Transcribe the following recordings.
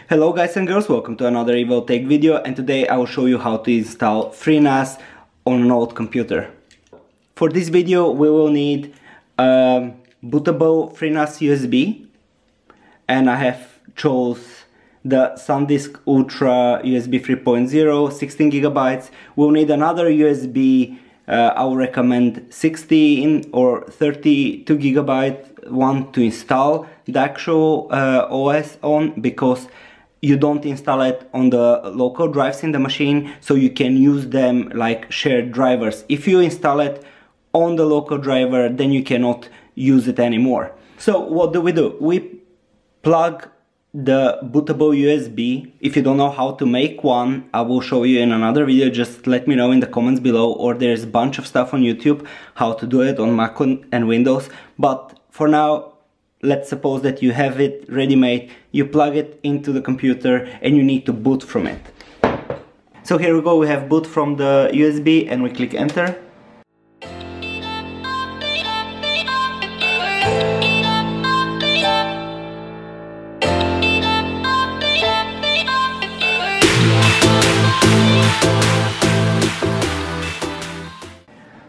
Hello guys and girls, welcome to another Evil Tech video, and today I will show you how to install FreeNAS on an old computer. For this video we will need a bootable FreeNAS USB, and I have chose the SanDisk Ultra USB 3.0 16 gigabytes. We'll need another USB, I will recommend 16 or 32 gigabyte one to install the actual OS on, because you don't install it on the local drives in the machine, so you can use them like shared drivers. If you install it on the local driver, then you cannot use it anymore. So what do? We plug the bootable USB. If you don't know how to make one, I will show you in another video. Just let me know in the comments below, or there's a bunch of stuff on YouTube how to do it on Mac and Windows. But for now, let's suppose that you have it ready-made, you plug it into the computer and you need to boot from it. So here we go, we have boot from the USB and we click enter.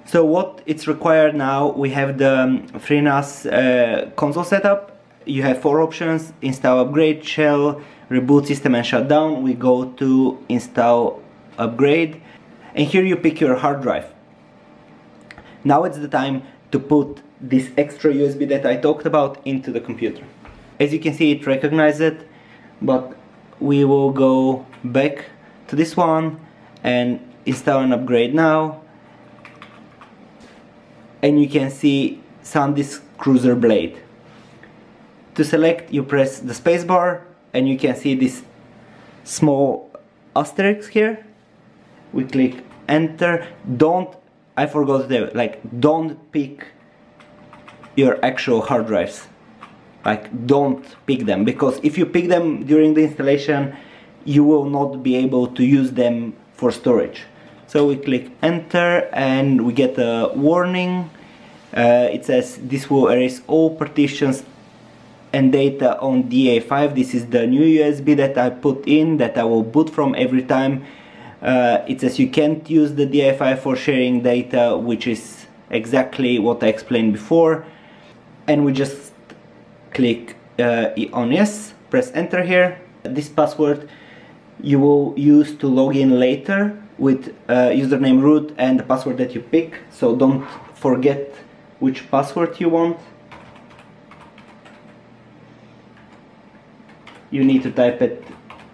So what it's required now, we have the FreeNAS console setup. You have 4 options: install, upgrade, shell, reboot system and shutdown. We go to install, upgrade, and here you pick your hard drive. Now it's the time to put this extra USB that I talked about into the computer. As you can see, it recognizes it, but we will go back to this one and install and upgrade now. And you can see SanDisk Cruiser Blade. To select, you press the spacebar and you can see this small asterisk here. We click enter. I forgot to don't pick your actual hard drives. Don't pick them, because if you pick them during the installation, you will not be able to use them for storage. So we click enter and we get a warning. It says this will erase all partitions and data on DA5. This is the new USB that I put in, that I will boot from every time. It says you can't use the DA5 for sharing data, which is exactly what I explained before. And we just click on yes, press enter here. This password you will use to log in later with username, root, and the password that you pick, so don't forget which password you want. You need to type it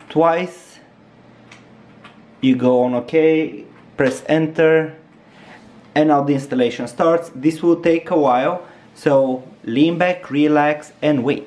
twice. You go on OK, press enter, and now the installation starts. This will take a while, so lean back, relax, and wait.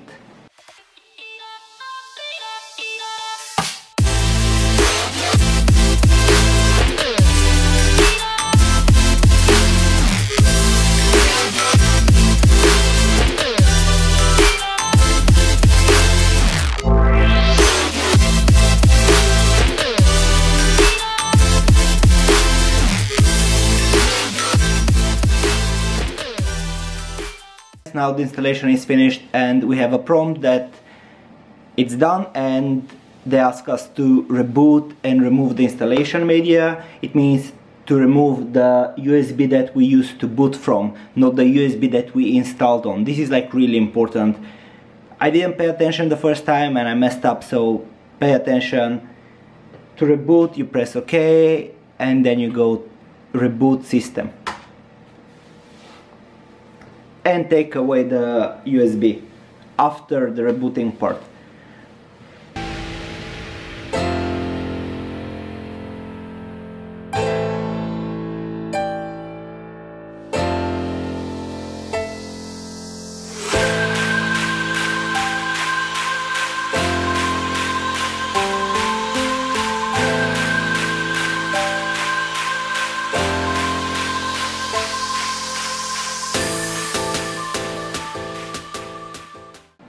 Now the installation is finished and we have a prompt that it's done, and they ask us to reboot and remove the installation media. It means to remove the USB that we used to boot from, not the USB that we installed on. This is really important. I didn't pay attention the first time and I messed up, so pay attention. To reboot, you press OK and then you go reboot system and take away the USB after the rebooting part.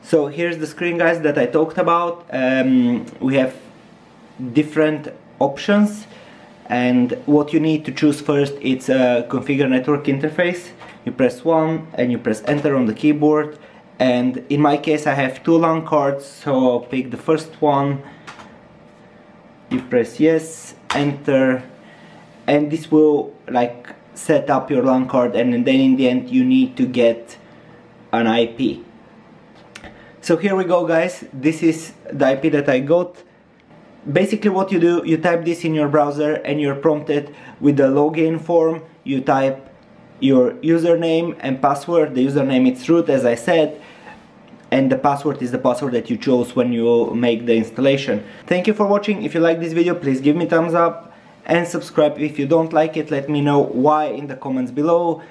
So here's the screen, guys, that I talked about. We have different options, and what you need to choose first, it's a configure network interface. You press 1 and you press enter on the keyboard, and in my case I have 2 LAN cards, so I'll pick the first one you press yes, enter, and this will like set up your LAN card, and then in the end you need to get an IP. So here we go, guys, this is the IP that I got. Basically what you do, you type this in your browser and you're prompted with the login form. You type your username and password. The username is root, as I said, and the password is the password that you chose when you make the installation. Thank you for watching. If you like this video, please give me thumbs up and subscribe. If you don't like it, let me know why in the comments below.